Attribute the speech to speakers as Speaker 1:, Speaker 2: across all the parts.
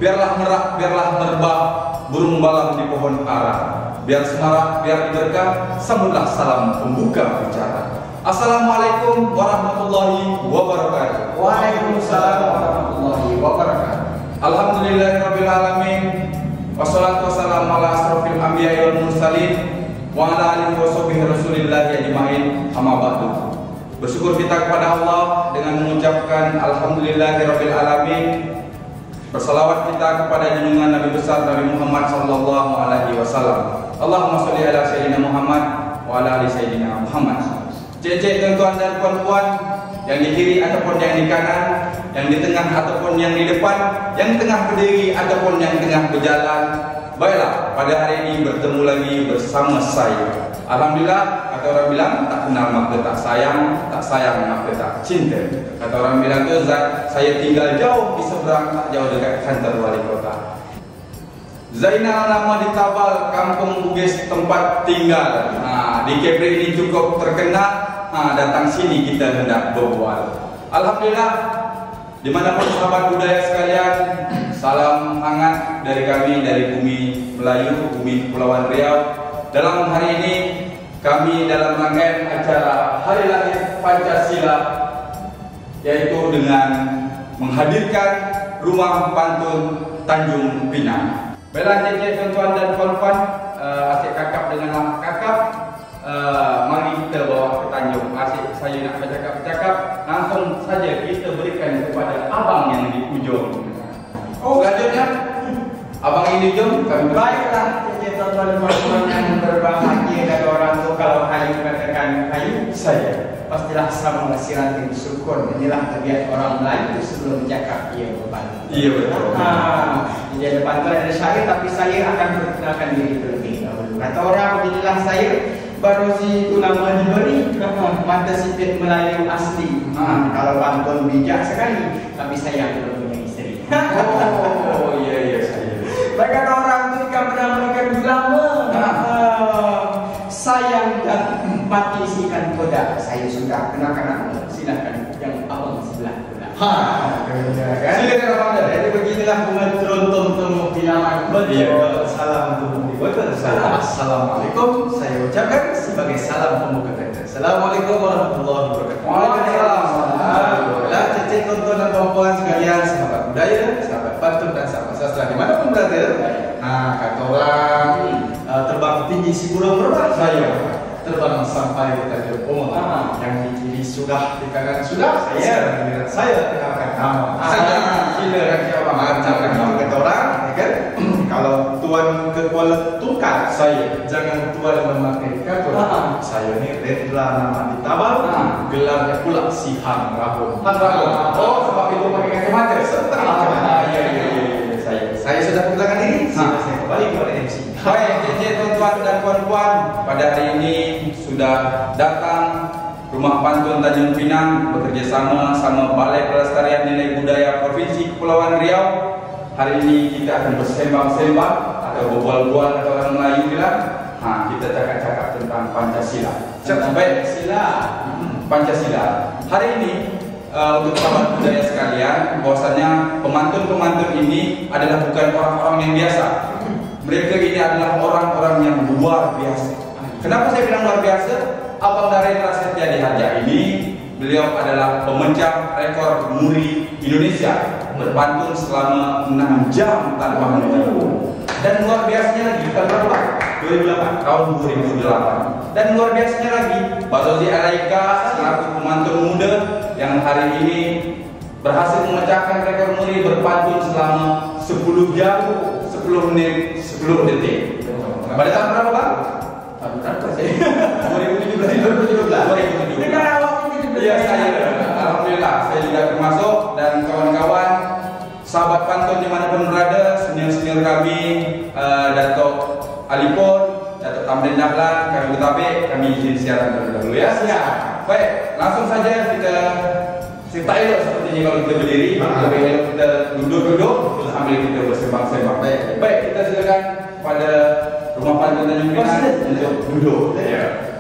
Speaker 1: biarlah merak, biarlah merbah burung balang di pohon ara. Biar semarak, biar berkah, sambutlah salam pembuka bicara. Assalamualaikum warahmatullahi wabarakatuh.
Speaker 2: Waalaikumsalam warahmatullahi wabarakatuh.
Speaker 1: Alhamdulillahirabbil alamin. Wassalatu wassalamu ala asrofil anbiya'i wal mursalin wa ala alihi wa sahbihi rasulillahi ajmain. Amma ba'du. Bersyukur kita kepada Allah dengan mengucapkan alhamdulillahirabbil alamin. Bersalawat kita kepada junjungan Nabi besar Nabi Muhammad sallallahu alaihi wasallam. Allahumma sholli ala sayyidina Muhammad wa ala ali sayyidina Muhammad. Cek tuan-tuan dan puan-puan yang di kiri ataupun yang di kanan, yang di tengah ataupun yang di depan, yang di tengah berdiri ataupun yang tengah berjalan. Baiklah, pada hari ini bertemu lagi bersama saya. Alhamdulillah, kata orang bilang tak kenal maka tak sayang maka tak cinta. Kata orang bilang tu, saya tinggal jauh di seberang, tak jauh dekat kantor wali kota. Zainal nama di Tabal, kampung Bugis tempat tinggal. Di Kepri ini cukup terkenal. Datang sini kita hendak berbual. Alhamdulillah, dimanapun sahabat budaya sekalian, salam hangat dari kami dari bumi Melayu, bumi Kepulauan Riau. Dalam hari ini kami dalam rangkaian acara Hari Lahir Pancasila, yaitu dengan menghadirkan Rumah Pantun Tanjung Pinang. Baiklah tuan-tuan dan puan-puan, asyik kakap dengan kakap. Mari kita bawa ke Tanjung. Asyik saya nak bercakap-bercakap, langsung saja kita berikan kepada abang yang di ujung. Selanjutnya, abang yang di ujung kami
Speaker 2: Baiklah, tuan-tuan dan puan-puan yang berbahagia, dan orang tu kalau kayu katakan kayu saya, pastilah sama sirat bersyukur. Inilah tabiat orang Melayu sebelum bercakap ia berbantu.
Speaker 1: Iya betul.
Speaker 2: Jadi ada pantun, ada syair, tapi saya akan perkenalkan diri terlebih dahulu. Kata orang, beginilah saya, baru si itu nama diberi mata sipit Melayu asli. Kalau pantun bijak sekali, tapi saya belum punya isteri.
Speaker 1: Oh iya saya.
Speaker 2: Baik, kata orang itu jika pernah menikah lama, sayang dan mati si ikan kodak. Saya sudah kenalkan nama, silakan yang abang sebelah kodak.
Speaker 1: Silakan abang dah.
Speaker 2: Jadi beginilah bunga teronton temu pinaman. Betul. Salam untuk betul. Assalamualaikum. Saya ucapkan sebagai salam pembuka kata. Assalamualaikum warahmatullahi wabarakatuh. Waalaikumsalam. Cecek tonton dan puan sekalian, sahabat budaya, sahabat pantun dan sahabat sastra dimanapun berada. Kata orang terbang tinggi si burung merbah, saya terbang sampai ke Tanjung Pinang. Yang di kiri sudah, di kanan sudah, saya kenalkan nama. Silakan abang kenalkan nama. Kata orang, kan? Kalau tuan ke Kuala Tungkal, saya jangan tuan memakai kapur. Saya ni Rendra nama di Tabal, gelarnya pula si Han Rabun.
Speaker 1: Oh, sebab itu pakai kacamata.
Speaker 2: Saya sudah kenalkan diri. Saya kembali kepada MC.
Speaker 1: Baik, tuan-tuan dan puan-puan, pada hari ini sudah datang Rumah Pantun Tanjung Pinang bekerja sama Balai Pelestarian Nilai Budaya Provinsi Kepulauan Riau. Hari ini kita akan bersembang-sembang atau berbual-bual atau orang Melayu bilang. Kita cakap-cakap tentang Pancasila. Baik, Pancasila. Hari ini untuk sahabat budaya sekalian, bahwasanya pemantun-pemantun ini adalah bukan orang-orang yang biasa. Mereka ini adalah orang-orang yang luar biasa. Kenapa saya bilang luar biasa? Abang Narendra Setia Diharja ini, beliau adalah pemecah rekor muri Indonesia, berpantun selama 6 jam tanpa henti. Dan luar biasanya lagi, tahun berapa? 2008, tahun 2008. Dan luar biasanya lagi, Pak Zozi Alaika selaku pemantun muda yang hari ini berhasil memecahkan rekor muri berpantun selama 10 jam, 10 menit, 10 detik. Pada tahun berapa, Pak? Tahun berapa sih? 2017.
Speaker 2: Dengan awak 2017.
Speaker 1: Iya, saya. Alhamdulillah, saya juga termasuk, dan kawan-kawan sahabat pantun dimanapun berada, senior-senior kami, Datuk Alipon, Datuk Tamrin Dahlan, kami Butabik, kami izin siaran terlebih dahulu ya.
Speaker 2: Siap.
Speaker 1: Baik, langsung saja kita tak elok sepertinya kalau kita berdiri, lebih elok kita duduk-duduk sambil kita bersembang-sembang. Baik, kita silakan pada Rumah Pantun Tanjung Pinang untuk duduk. Ya.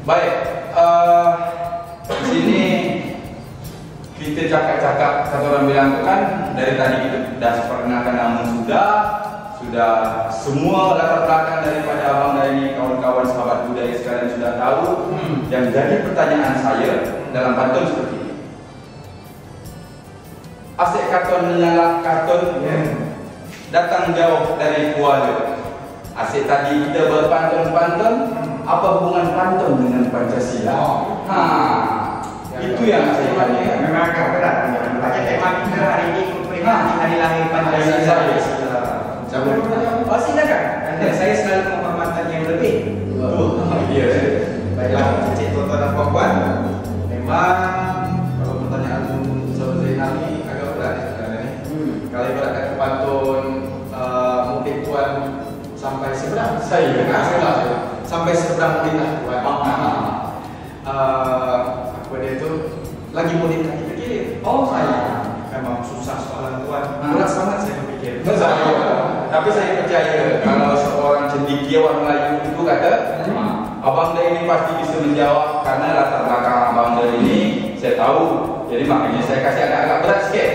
Speaker 1: Baik, di sini kita cakap-cakap kata orang bilang itu kan dari tadi kita sudah perkenalkan namun sudah semua latar belakang daripada abang dan ini kawan-kawan sahabat budaya sekalian sudah tahu. Yang jadi pertanyaan saya dalam pantun seperti ini. Asik katon menyalah katon datang jauh dari Kuala. Asik tadi kita berpantun-pantun, apa hubungan pantun dengan Pancasila? Itu yang saya tanya.
Speaker 3: Memang agak berat. Baca tema kita hari ini memperingati hari lahir Pancasila. Oh silakan. Saya selalu menghormatkan yang lebih.
Speaker 2: Iya. Baiklah, cicit tuan-tuan dan puan-puan. Memang kalau pertanyaan Saudara Zainal ini agak berat sebenarnya nih. Kalau ibaratkan pantun mungkin tuan sampai seberang saya sampai seberang mudik lah tuan. Apa dia itu lagi mudik kaki ke kiri. Oh saya memang susah soalan tuan. Berat sangat saya berpikir.
Speaker 1: Tapi saya percaya kalau seorang cendekiawan Melayu itu kata, abang dia ini pasti bisa menjawab karena latar belakang abang dia ini saya tahu. Jadi makanya saya kasih agak-agak berat sikit.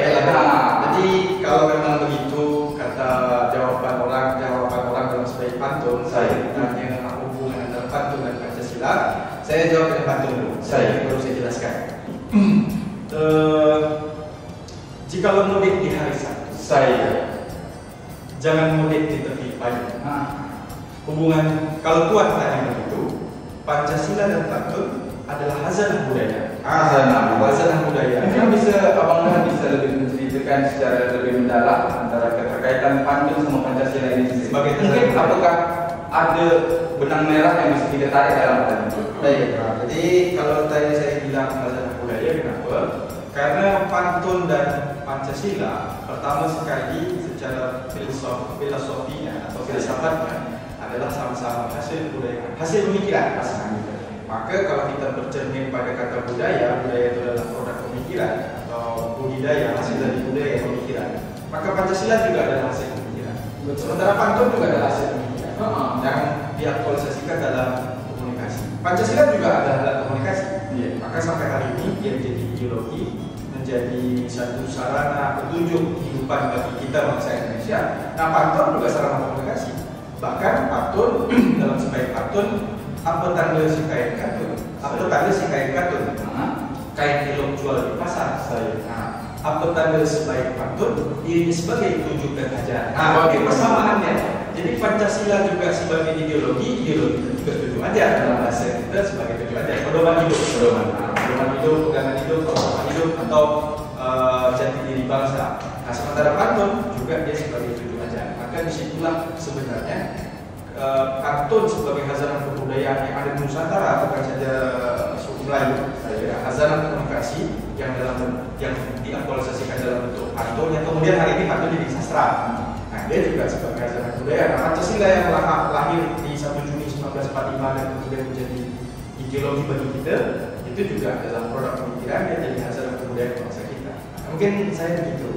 Speaker 2: Jadi kalau memang begitu kata jawaban orang dalam sebagai pantun, saya tanya apa hubungan antara pantun dan Pancasila. Saya jawab dengan pantun dulu. Baru saya jelaskan. Jika mudik di hari Sabtu, jangan mudik di tepi payung. Hubungan kalau tuan tanya begitu, Pancasila dan pantun adalah hazanah budaya. Hazanah budaya.
Speaker 1: Mungkin bisa abang Dan bisa lebih menceritakan secara lebih mendalam antara keterkaitan pantun sama Pancasila ini sendiri. Mungkin apakah ada benang merah yang bisa kita tarik dalam pantun?
Speaker 2: Baik. Jadi kalau tadi saya bilang hazanah budaya, kenapa? Karena pantun dan Pancasila pertama sekali secara filosofinya atau filsafatnya adalah sama-sama hasil budaya, hasil pemikiran. Maka kalau kita bercermin pada kata budaya itu adalah produk pemikiran atau budidaya, hasil dari budaya pemikiran. Maka Pancasila juga adalah hasil pemikiran. Sementara pantun juga adalah hasil pemikiran yang diaktualisasikan dalam komunikasi. Pancasila juga adalah alat komunikasi. Maka sampai hari ini dia menjadi ideologi, menjadi satu sarana petunjuk kehidupan bagi kita bangsa Indonesia. Nah, pantun juga sarana komunikasi. Bahkan pantun dalam sebaik pantun, apa tanda si kain katun? Apa tanda si kain katun? Kain ilok jual di pasar. Apa tanda sebaik pantun? Dirinya sebagai tunjuk dan ajaran. Bagi persamaannya. Jadi Pancasila juga sebagai ideologi juga tujuh ajar dalam bahasa kita sebagai tujuh ajar. Pedoman hidup, pegangan hidup, pedoman hidup atau jati diri bangsa. Nah, sementara pantun juga dia sebagai tujuh ajar. Maka disitulah sebenarnya pantun sebagai hazanah kebudayaan yang ada di Nusantara, bukan saja suku Melayu, hazanah komunikasi yang diaktualisasikan dalam bentuk pantun yang kemudian hari ini pantun jadi sastra. Nah, dia juga sebagai hazanah budaya. Nah, Pancasila yang lahir di 1 Juni 1945 dan kemudian menjadi ideologi bagi kita, itu juga adalah produk pemikiran yang jadi hazanah kebudayaan bangsa kita. Nah, mungkin saya begitu,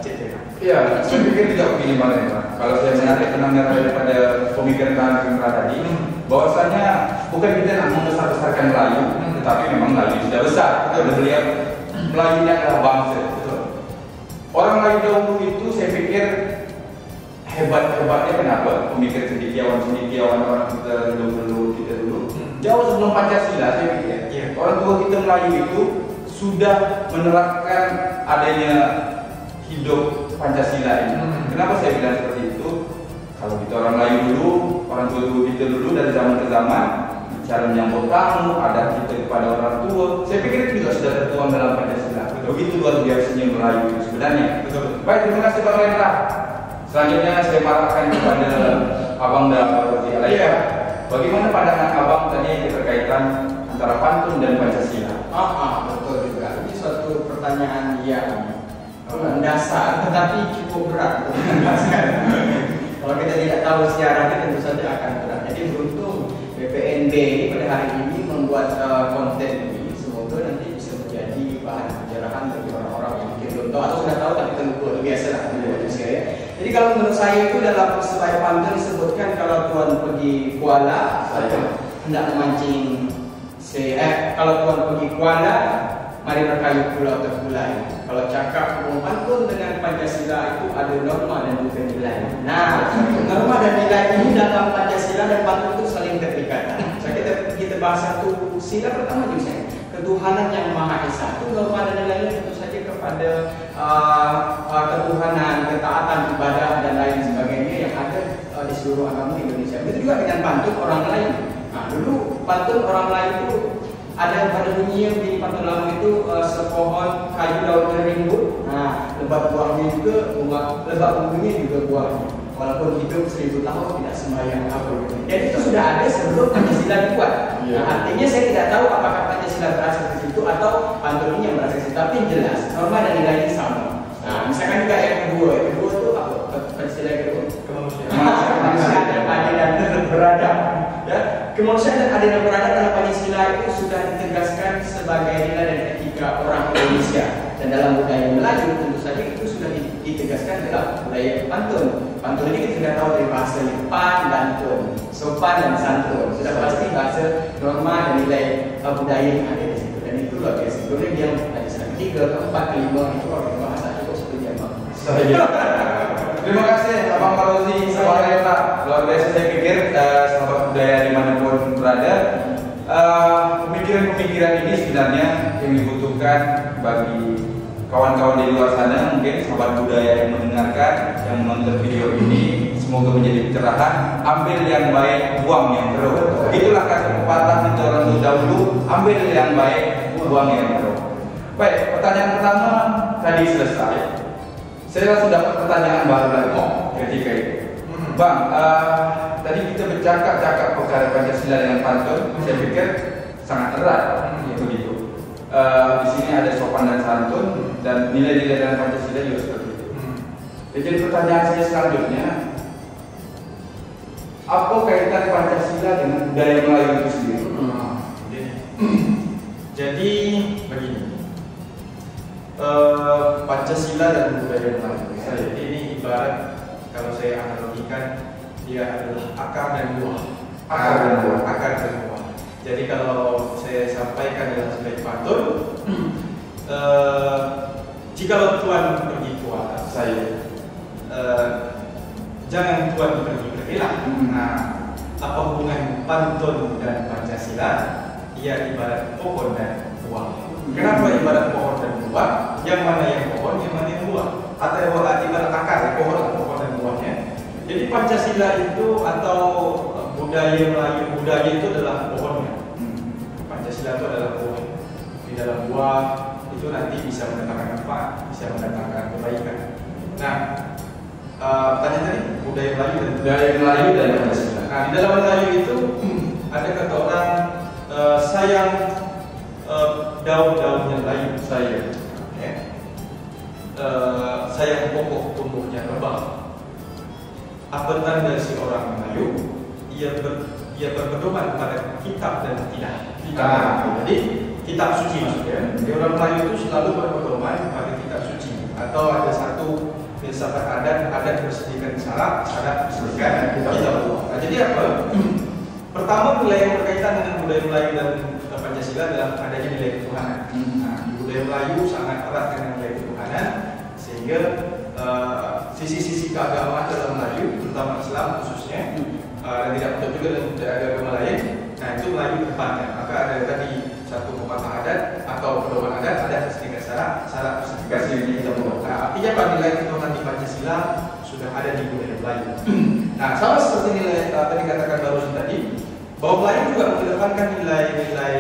Speaker 2: Cik.
Speaker 1: Iya, saya pikir tidak begini Pak. Kalau saya menarik benang merah daripada pemikiran tadi, bahwasanya bukan kita nak membesar-besarkan Melayu, tetapi memang Melayu sudah besar. Kita melihat Melayu ini adalah bangsa. Orang Melayu dahulu itu saya pikir hebat-hebatnya kenapa? Pemikir cendekiawan orang kita dulu. Jauh sebelum Pancasila saya pikir orang tua kita Melayu itu sudah menerapkan adanya hidup Pancasila ini. Kenapa saya bilang seperti itu? Kalau kita orang Melayu dulu, orang tua kita dulu dari zaman ke zaman, cara menyambut tamu, adat kita kepada orang tua, saya pikir itu juga sudah tertuang dalam Pancasila. Begitu luar biasanya Melayu itu sebenarnya. Baik, terima kasih Bang Rendra. Selanjutnya saya marahkan kepada Abang Daudi Alaika. Bagaimana pandangan Abang tadi keterkaitan antara pantun dan Pancasila?
Speaker 3: Betul juga. Ini suatu pertanyaan yang mendasar tetapi cukup berat. Kalau kita tidak tahu sejarahnya tentu saja akan berat. Jadi beruntung BPNB ini pada hari ini membuat konten ini, semoga nanti bisa menjadi bahan pencerahan bagi orang-orang yang mungkin belum tahu atau sudah tahu tapi tentu biasa lah ya. Jadi kalau menurut saya itu dalam sebaik pantun disebutkan kalau tuan pergi Kuala hendak memancing kalau tuan pergi Kuala mari berkayu pulau terkulai. Kalau cakap pantun dengan Pancasila itu ada norma dan juga nilai. Nah, norma dan nilai ini dalam Pancasila dan pantun itu saling terikat. Kita bahas satu sila pertama juga, ketuhanan yang Maha Esa. Itu norma dan nilainya tentu saja kepada ketuhanan, ketaatan, ibadah dan lain sebagainya yang ada di seluruh agama Indonesia. Itu juga dengan pantun orang lain. Nah, dulu pantun orang lain itu ada yang pada bunyinya di pantun lama itu sepohon kayu daun terimbun. Nah, lebat buahnya juga lebat bumbunya juga buahnya. Walaupun hidup 1000 tahun tidak sembahyang apa gitu. Jadi itu sudah ada sebelum Pancasila dibuat. Nah, artinya saya tidak tahu apakah Pancasila berasal dari situ atau pantun ini yang berasal dari situ. Tapi jelas norma dan nilainya sama. Nah, misalkan juga yang kedua itu apa? Pancasila yang kedua kemanusiaan dan adil dan beradab. Ya, kemanusiaan dan adil dan beradab dalam Pancasila itu sudah ditegaskan sebagai nilai dan etika orang Indonesia. Dan dalam budaya Melayu tentu saja itu sudah ditegaskan dalam budaya pantun. Pantun ini kita sudah tahu dari bahasa pan dan tun, sopan dan santun. Sudah pasti bahasa norma dan nilai budaya yang ada di situ. Dan itu luar biasa. Kemudian dia Pancasila ketiga, keempat, kelima itu orang bahasa cukup seperti apa?
Speaker 1: Terima kasih Abang Farozi, luar biasa. Saya pikir sahabat budaya dimanapun berada, pemikiran-pemikiran ini sebenarnya yang dibutuhkan bagi kawan-kawan di luar sana, mungkin sahabat budaya yang mendengarkan, yang menonton video ini, semoga menjadi pencerahan. Ambil yang baik, buang yang buruk. Itulah kata pepatah mencorong dahulu, ambil yang baik, buang yang buruk. Baik, pertanyaan pertama tadi selesai. Saya langsung dapat pertanyaan baru lagi ketika itu. Bang, tadi kita bercakap-cakap perkara Pancasila dengan pantun. Saya pikir sangat erat, begitu. Di sini ada sopan dan santun dan nilai-nilai dalam Pancasila juga seperti itu. Jadi pertanyaan saya selanjutnya, apa kaitan Pancasila dengan budaya Melayu itu sendiri?
Speaker 2: Jadi begini, Pancasila dan budaya Melayu ini ibarat, kalau saya analogikan, dia adalah akar dan buah. Akar dan buah. Jadi kalau saya sampaikan dalam sebagai pantun, jika Tuhan pergi kuat, jangan Tuhan pergi-pergilah. Nah, apa hubungan pantun dan Pancasila? Ia ibarat pohon dan buah. Kenapa ibarat pohon dan buah? Yang mana yang pohon, yang mana yang buah? Atau ibarat akar, pohon dan buahnya. Jadi Pancasila itu atau budaya Melayu, budaya itu adalah pohonnya. Pancasila itu adalah buah. Di dalam buah itu nanti bisa mendatangkan manfaat, bisa mendatangkan kebaikan. Nah, tanya tadi budaya Melayu dan Pancasila. Nah, di dalam Melayu itu ada kata orang sayang daun-daunnya layu, sayang pokok tumbuhnya rebah. Apa tanda si orang Melayu? Ia berpedoman pada kitab dan tidak. Jadi kitab suci maksudnya. Di orang Melayu itu selalu berpedoman pada kitab suci. Atau ada satu filsafat adat bersediakan syarat bersediakan kitab. Nah, jadi apa? Pertama, nilai yang berkaitan dengan budaya Melayu dan Pancasila adalah adanya nilai ketuhanan. Nah, di budaya Melayu sangat erat dengan nilai ketuhanan, sehingga sisi-sisi keagamaan dalam Melayu, terutama Islam khususnya, dan tidak betul juga dengan agama lain. Nah, itu Melayu depannya. Maka ada tadi satu pepatah adat atau pedoman adat, ada syarat spesifikasi yang kita buat. Nah, artinya pada nilai ketuhanan di Pancasila sudah ada di budaya Melayu. Nah, sama seperti nilai tadi katakan barusan tadi, bahwa Melayu juga mengedepankan nilai-nilai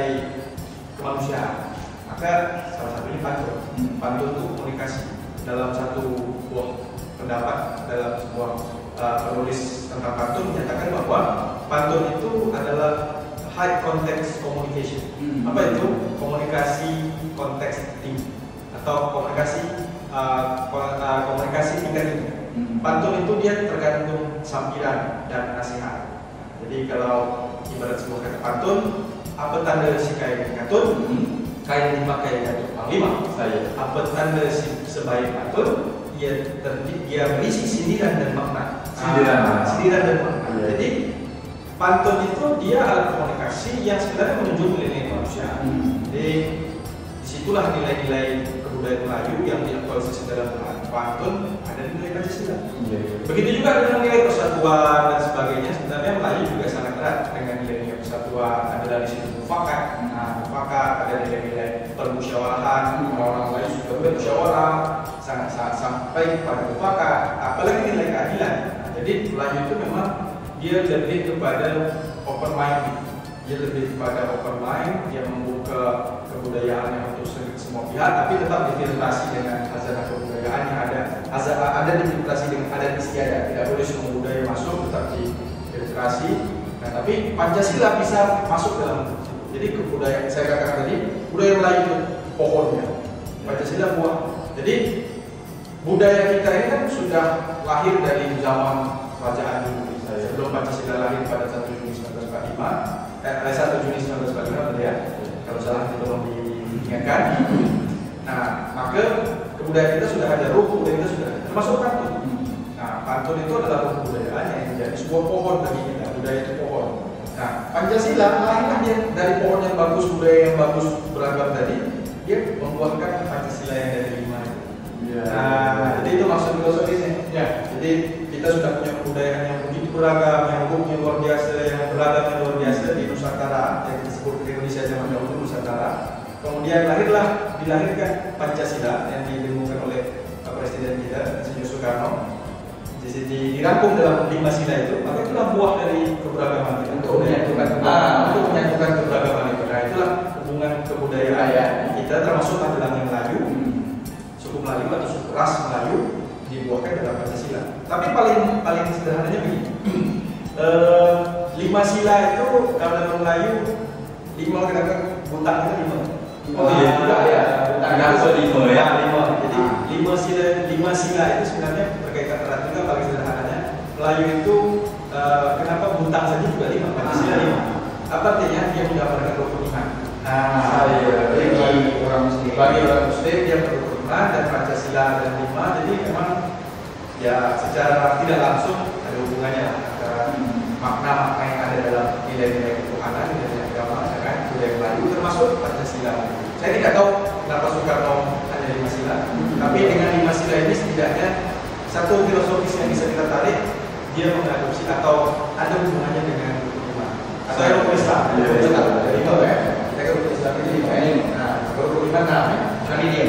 Speaker 2: kemanusiaan. Maka salah satunya pantun. Pantun itu komunikasi. Dalam satu buah pendapat, dalam sebuah penulis tentang pantun menyatakan bahwa pantun itu adalah high context communication. Apa itu? Komunikasi konteks tinggi atau komunikasi tingkat tinggi. Pantun itu dia tergantung sampiran dan nasihat. Jadi kalau ibarat sebuah kata pantun, apa tanda si kain katun? Kain dipakai untuk panglima. Apa tanda si sebaik pantun? Ia berisi sindiran dan makna. Sindiran dan makna. Jadi pantun itu dia alat komunikasi yang sebenarnya menunjukkan nilai manusia. Jadi di situ disitulah nilai-nilai kebudayaan Melayu yang diaktualisasi dalam pantun ada nilai Pancasila. Begitu juga dengan nilai persatuan dan sebagainya. Sebenarnya Melayu juga sangat erat dengan nilai-nilai persatuan. Ada di situ mufakat, mufakat, ada nilai-nilai permusyawarahan. Orang Melayu juga bermusyawarah sangat sampai pada mufakat. Apalagi nilai keadilan. Jadi Melayu itu memang dia lebih kepada open mind. Dia lebih kepada open mind, dia membuka kebudayaannya untuk semua pihak, tapi tetap difiltrasi dengan hazanah kebudayaan yang ada difiltrasi dengan adat istiadat. Tidak boleh semua budaya masuk, tetap difiltrasi. Nah, tapi Pancasila bisa masuk dalam. Jadi kebudayaan saya katakan tadi, budaya Melayu itu pohonnya, Pancasila buah. Jadi budaya kita ini kan sudah lahir dari zaman kerajaan dulu. Sebelum Pancasila lahir pada 1 Juni 1945. 1 Juni 1945 ya, kalau salah itu tolong diingatkan. Nah, maka kebudayaan kita sudah ada, ruh kebudayaan kita sudah ada, termasuk pantun. Nah, pantun itu adalah ruh kebudayaan yang menjadi sebuah pohon bagi kita. Budaya itu pohon. Nah, Pancasila lahirnya dia dari pohon yang bagus, budaya yang bagus beragam tadi, dia membuahkan Pancasila yang dari 5 itu. Nah, jadi itu maksud filosofisnya. Ya, jadi kita sudah punya kebudayaan yang begitu beragam, yang hukumnya luar biasa, yang beragamnya luar biasa di Nusantara, yang disebut Indonesia zaman dahulu Nusantara. Kemudian dilahirkan Pancasila yang didengungkan oleh Presiden kita, Insinyur Soekarno. Dirangkum dalam 5 sila itu, maka itulah buah dari keberagaman kita. Untuk menyatukan keberagaman itu. Nah, itulah hubungan kebudayaan kita, termasuk adalah yang Melayu, suku Melayu atau suku ras Melayu dibuahkan dalam Pancasila. Tapi paling sederhananya begini. 5 sila itu kalau dalam Melayu 5 kadang-kadang butak itu 5.
Speaker 1: Oh iya juga ya. Kenapa 5 ya?
Speaker 2: 5. Jadi 5 sila itu sebenarnya berkaitan erat juga. Paling sederhananya Melayu itu kenapa butak saja juga 5, Pancasila 5. Apa artinya? Dia mendapatkan kerukunan. Bagi orang Muslim dia kerukunan dan Pancasila dan 5. Jadi memang ya secara tidak langsung ada hubungannya antara makna-makna yang ada dalam nilai-nilai ketuhanan, nilai agama dengan budaya Melayu termasuk Pancasila. Saya tidak tahu kenapa Soekarno hanya 5 sila, tapi dengan 5 sila ini setidaknya satu filosofis yang bisa kita tarik, dia mengadopsi atau ada hubungannya dengan ketuhanan. Saya rukun Islam, jadi itu ya. Kita ke rukun Islam ini 5. Nah, rukun iman 6. Kami dia.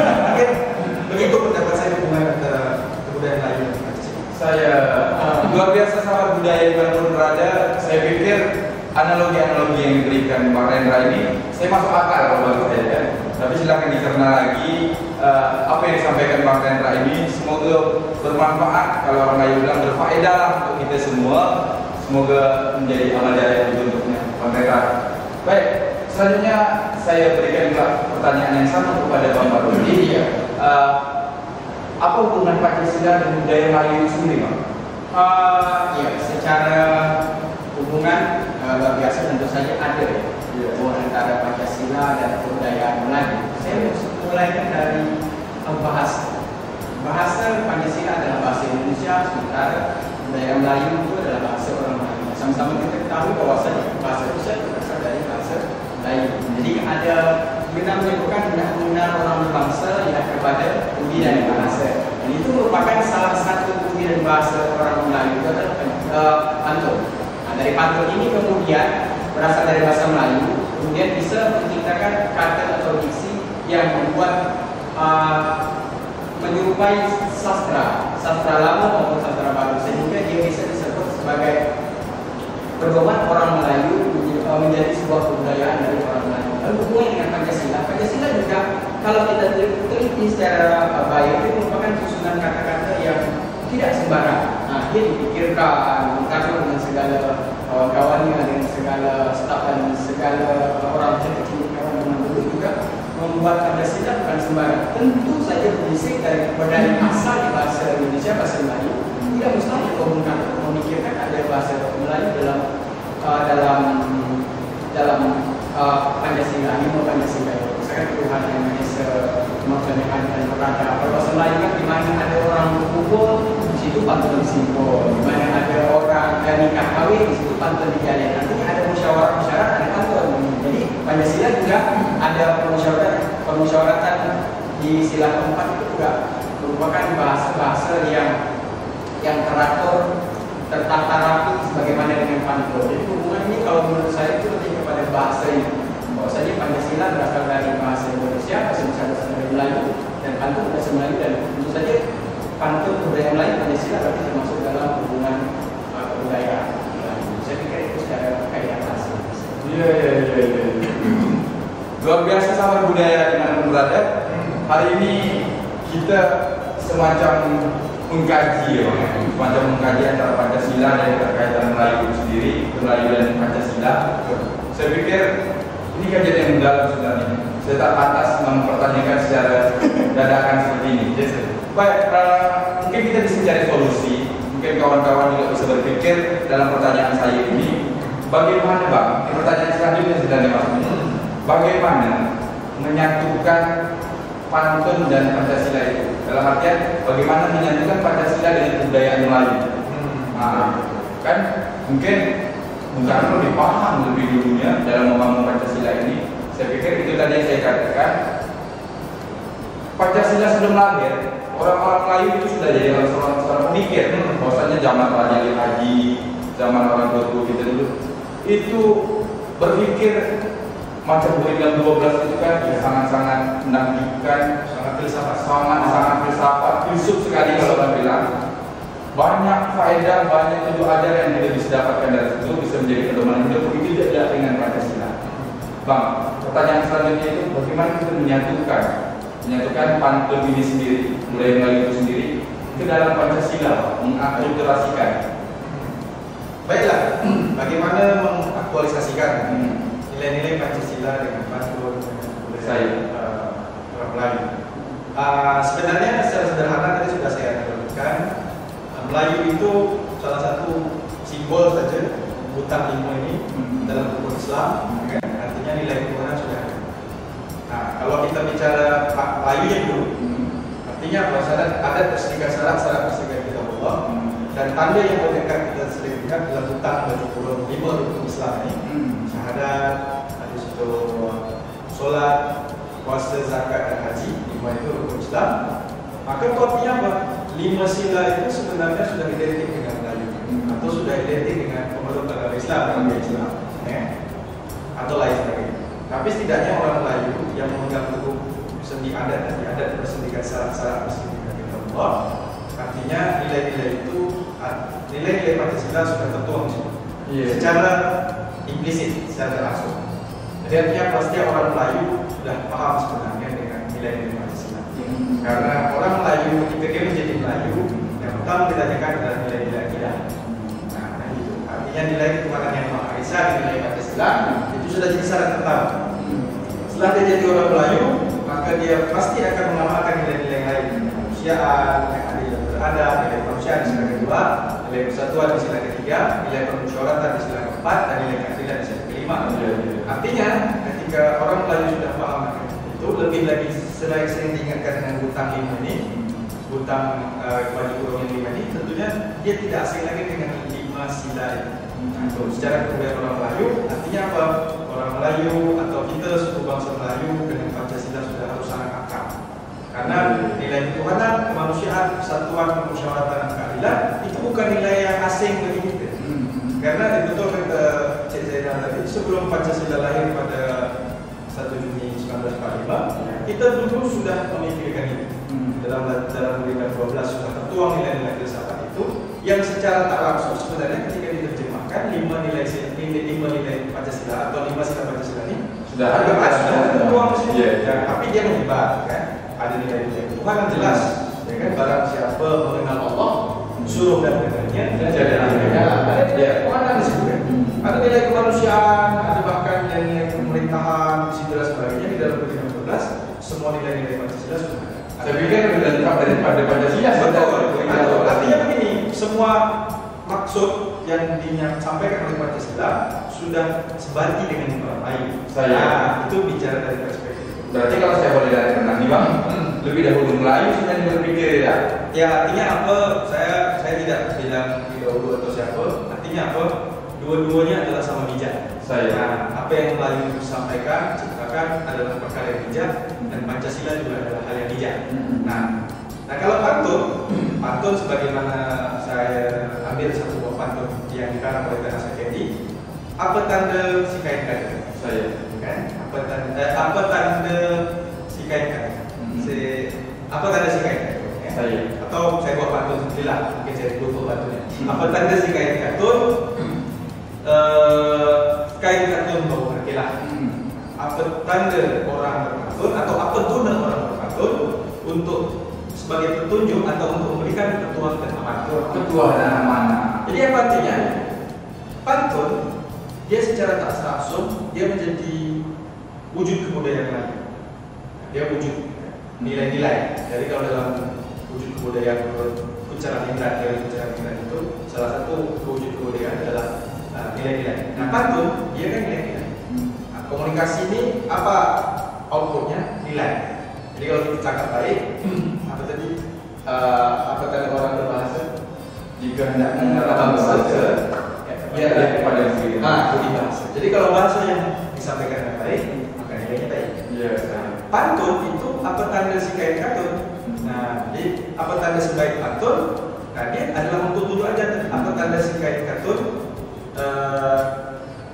Speaker 2: Mungkin begitu pendapat saya hubungan antara kebudayaan Melayu dan Pancasila.
Speaker 1: Saya luar biasa sangat budaya dimanapun berada. Saya pikir analogi-analogi yang diberikan Pak Rendra ini saya masuk akal kalau bagi saya ya. Tapi silakan dicerna lagi apa yang disampaikan Pak Rendra ini. Semoga bermanfaat, kalau orang Melayu bilang berfaedah untuk kita semua. Semoga menjadi amal jariah untuknya Pak Rendra. Baik, selanjutnya saya berikan juga pertanyaan yang sama kepada Bapak Rudi. Apa hubungan Pancasila dan budaya Melayu itu sendiri, Pak?
Speaker 3: Ya, secara hubungan luar biasa tentu saja ada ya. Hubungan antara Pancasila dan kebudayaan Melayu. Saya mulaikan dari bahasa. Bahasa Pancasila adalah bahasa Indonesia, sementara budaya Melayu itu adalah bahasa orang Melayu. Sama-sama kita ketahui bahwasanya bahasa itu berasal dari bahasa Melayu. Jadi ada kita menyebutkan benar-benar orang berbangsa yang kepada budi dan bahasa. Dan itu merupakan salah satu budi dan bahasa orang Melayu itu adalah pantun. Nah, dari pantun ini kemudian berasal dari bahasa Melayu, kemudian bisa menciptakan kata atau diksi yang membuat menyerupai sastra lama maupun sastra baru, sehingga dia bisa disebut sebagai pedoman orang Melayu menjadi sebuah kebudayaan dari orang Melayu. Lalu hubungan dengan Pancasila juga kalau kita teliti secara baik itu merupakan susunan kata-kata yang tidak sembarang. Nah, dia dipikirkan dengan segala kawan-kawannya, dengan segala staf dan segala orang kecil kawan teman dulu juga membuat Pancasila bukan sembarang. Tentu saja berisik dari asal di bahasa Indonesia, bahasa Melayu. Tidak mustahil memikirkan ada bahasa Melayu dalam Pancasila, ini Pancasila itu. Misalkan Tuhan yang Maha Esa, Maksudnya dan berada. Kalau bahasa Melayu kan di mana ada orang berkumpul, di situ pantun simpul. Di mana ada orang nikah kawin, di situ pantun dijalin. Nanti ada musyawarah ada pantun. Jadi Pancasila juga ada permusyawaratan di sila keempat itu juga merupakan bahasa-bahasa yang teratur, tertata rapi sebagaimana dengan pantun. Jadi hubungan ini kalau menurut saya itu lebih kepada bahasa ini. Bahwasanya Pancasila berasal dari bahasa Indonesia, bahasa berasal dari Melayu, dan pantun bahasa Melayu, dan tentu saja pantun budaya Melayu Pancasila berarti termasuk dalam hubungan kebudayaan. Saya pikir itu secara kaidah bahasa.
Speaker 1: Iya. Luar biasa sahabat budaya dimanapun berada. Hari ini kita semacam mengkaji antara Pancasila dan terkaitan Melayu itu sendiri, Melayu dan Pancasila. Saya pikir ini kajian yang mendalam sebenarnya. Saya tak pantas mempertanyakan secara dadakan seperti ini. Baik, mungkin kita bisa cari solusi. Mungkin kawan-kawan juga bisa berpikir dalam pertanyaan saya ini, bagaimana Bang? Pertanyaan selanjutnya sebenarnya Bang. Bagaimana menyatukan pantun dan Pancasila itu? Dalam artian bagaimana menyatukan Pancasila dengan kebudayaan Melayu? Kan mungkin lebih paham lebih dulunya dalam membangun Pancasila ini. Saya pikir itu tadi yang saya katakan. Pancasila sebelum lahir, orang-orang Melayu itu sudah jadi orang pemikir. Bahwasanya zaman Raja Haji, zaman orang tua kita dulu itu berpikir macam kurikulum 12 itu kan ya, sangat-sangat menakjubkan, sangat filsafat, filsuf sekali kalau orang bilang. Banyak faedah, banyak tujuh ajar yang kita bisa dapatkan dari situ, bisa menjadi pedoman hidup. Begitu juga dengan Pancasila. Bang, pertanyaan selanjutnya itu bagaimana kita menyatukan pantun ini sendiri, budaya Melayu itu sendiri, itu dalam Pancasila, mengakulturasikan.
Speaker 2: Baiklah, bagaimana mengaktualisasikan nilai-nilai Pancasila dengan pantun budaya orang Melayu? Sebenarnya secara sederhana tadi sudah saya katakan, Melayu itu salah satu simbol saja butang lima ini dalam hukum Islam, artinya nilai ketuhanan sudah ada. Nah, kalau kita bicara Melayu yang dulu, artinya bahwa ada persediaan syarat persediaan kita Allah, dan tanda yang mendekat kita sering lihat dalam butang baju kurung lima rukun Islam ini, syahadat, habis itu sholat, puasa, zakat dan haji, lima itu rukun Islam. Maka itu artinya apa? 5 sila itu sebenarnya sudah identik dengan Melayu atau sudah identik dengan pemeluk agama Islam, atau lain sebagainya. Tapi setidaknya orang Melayu yang memegang teguh sendi adat bersendikan syarat-syarat bersendikan kita Allah, artinya nilai-nilai itu, nilai-nilai Pancasila sudah tertuang secara implisit, secara langsung. Jadi artinya pasti orang Melayu sudah paham sebenarnya dengan nilai-nilai Pancasila. Karena orang Melayu ketika dia menjadi Melayu, yang pertama ditanyakan adalah nilai-nilai akidah. Nah, itu artinya nilai ketuhanan yang Maha Esa, nilai Pancasila itu sudah jadi syarat pertama. Setelah dia jadi orang Melayu, maka dia pasti akan mengamalkan nilai-nilai lain, kemanusiaan, yang adil dan beradab, nilai kemanusiaan di sila kedua, nilai persatuan di sila ketiga, nilai permusyawaratan di sila keempat, dan nilai keadilan di sila kelima. Artinya ketika orang Melayu sudah paham itu, lebih lagi sering diingatkan dengan butang lima ini, butang baju kurung yang lima ini, tentunya dia tidak asing lagi dengan 5 sila ini. Secara kebudayaan orang Melayu, artinya apa? Orang Melayu atau kita suku bangsa Melayu dengan Pancasila sudah harus sangat akrab. Karena nilai ketuhanan, kemanusiaan, persatuan, permusyawaratan dan keadilan itu bukan nilai yang asing bagi kita. Karena betul kata Cik Zainal tadi, sebelum Pancasila lahir pada 1 Juni 1945, kita dulu sudah memikirkan ini. Dalam Undang-Undang 12 sudah tertuang nilai-nilai filsafat itu, yang secara tak langsung sebenarnya ketika diterjemahkan 5 nilai Pancasila atau 5 sila Pancasila ini sudah tertuang di sini. Tapi dia menyebar, kan? Ada nilai-nilai ketuhanan jelas, ya kan? Barang siapa mengenal Allah, suruh dan dengannya jadi ada ketuhanan di situ, kan? Ada nilai kemanusiaan, ada bahkan nilai pemerintahan, di situ dan sebagainya. Di dalam Undang-Undang 12 semua nilai-nilai Pancasila sudah ada.
Speaker 1: Saya pikir lebih lengkap daripada Pancasila.
Speaker 2: Betul. Artinya begini, semua maksud yang disampaikan oleh Pancasila sudah sebanding dengan orang lain. Itu bicara dari perspektif.
Speaker 1: Berarti kalau saya boleh dari renang nih Bang, lebih dahulu Melayu sebenarnya berpikir ya.
Speaker 2: Ya artinya apa? Saya tidak bilang dahulu atau siapa. Artinya apa? Dua-duanya adalah sama bijak.
Speaker 1: Saya.
Speaker 2: Nah, apa yang Melayu sampaikan, ciptakan adalah perkara yang bijak, dan Pancasila juga adalah hal yang bijak. Nah kalau pantun sebagaimana saya ambil satu buah pantun yang dikarang oleh Tanasa Kendi. Apa tanda si kain kata?
Speaker 1: Saya.
Speaker 2: Kan? Apa tanda si kain kata? Apa tanda si kain kata? Ya?
Speaker 1: Saya.
Speaker 2: Atau saya buat pantun sendirilah, mungkin saya tutup pantunnya. Apa tanda si kain katun? Kain katun bau berkilah. Apa tanda orang berpantun atau apa guna orang berpantun untuk sebagai petunjuk atau untuk memberikan petuah dan amanah.
Speaker 1: Petuah dan amanah.
Speaker 2: Jadi apa artinya? Pantun dia secara tak langsung dia menjadi wujud kebudayaan lain. Dia wujud nilai-nilai. Jadi kalau dalam wujud kebudayaan Kucara Indra itu salah satu wujud kebudayaan adalah nilai-nilai. Nah pantun dia kan nilai-nilai. Nah, komunikasi ini apa outputnya? Nilai. Jadi kalau kita cakap baik, apa tadi? Apa tadi orang berbahasa?
Speaker 1: Jika hendak menerapkan bahasa,
Speaker 2: ya
Speaker 1: kepada diri.
Speaker 2: budi bahasa. Jadi kalau bahasa yang disampaikan dengan baik, maka nilai kita ini.
Speaker 1: Iya.
Speaker 2: Pantun itu apa tanda si kain katun? Nah, jadi apa tanda sebaik pantun? Nah, dia adalah untuk tujuh aja. Apa tanda si kain katun?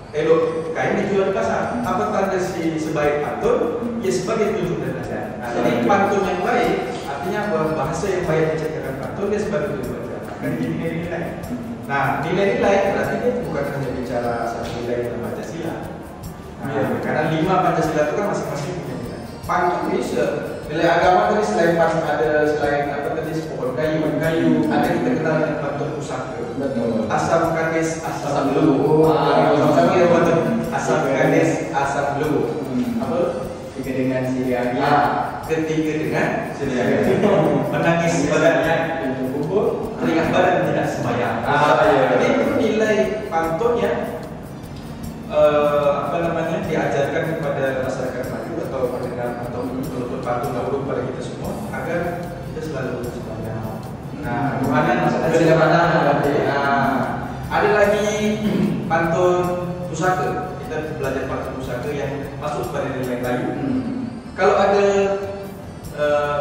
Speaker 2: Elok kain dijual di pasar. Apa tanda si sebaik pantun? Ya sebagai tujuh dan aja. Nah, jadi pantun yang baik artinya bahasa yang baik menciptakan pantun dia sebagai tujuh aja. Kan jadi nilai-nilai. Nah, nilai-nilai berarti dia bukan hanya bicara satu nilai dalam Pancasila. Nah, karena 5 Pancasila itu kan masing-masing punya nilai. Pantun bisa nilai agama tadi selain apa tadi pohon kayu, ada kita kenal dengan pantun pusaka.
Speaker 1: Betul.
Speaker 2: Asam kades, asam luhur. Asam kades, asam luhur. Apa?
Speaker 3: Ketika dengan Siriaga,
Speaker 2: Ketika dengan
Speaker 1: Siriaga.
Speaker 2: menangis badannya itu kubur, teringat badan tidak sembahyang. Jadi itu nilai pantun yang diajarkan kepada masyarakat Melayu atau pendengar atau penutur pantun dahulu kepada kita semua agar kita selalu sembahyang. Nah, kemudian ada lagi pantun pusaka. Kita belajar pantun pusaka yang masuk pada nilai Melayu. Kalau ada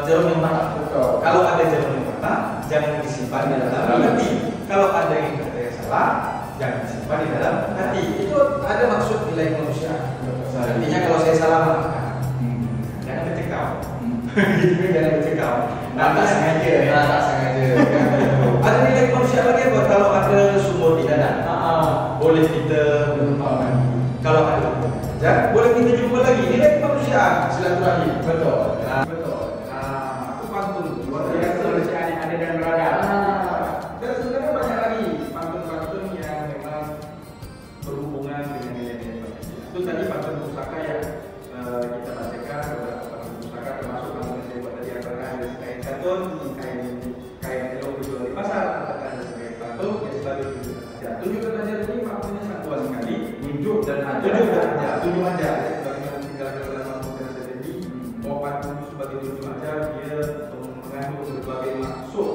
Speaker 2: jarum yang patah, kalau ada jarum yang patah, jangan disimpan di dalam hati. Kalau ada yang kata yang salah, jangan disimpan di dalam hati. Itu ada maksud nilai manusia. Artinya kalau saya salah maafkan. Jangan bercekau. Jangan bercekau. Tak sengaja. Tak sengaja. Ada nilai manusia lagi apa? Kalau ada sumur di dada, boleh kita menumpang. Kalau ada boleh kita jumpa lagi. Nilai kemanusiaan, silaturahmi. Betul. Betul. Itu pantun.
Speaker 3: kemanusiaan yang ada dan beragam.
Speaker 2: Dan sebenarnya banyak lagi pantun-pantun yang memang berhubungan dengan nilai-nilai Pancasila. Itu tadi pantun pusaka yang kita bacakan beberapa pantun pusaka termasuk pantun yang saya buat tadi antara ada kain katun, kain elok dijual di pasar, katakan ada sebagai pantun yang sebagai tunjuk aja. Tunjuk aja ini maknanya sangat luas sekali. Tunjuk dan aja. Tunjuk aja. Sebagaimana tinggalkan oleh Mahmud dan Sadendi, bahwa pantun sebagai tunjuk aja dia mengandung berbagai maksud.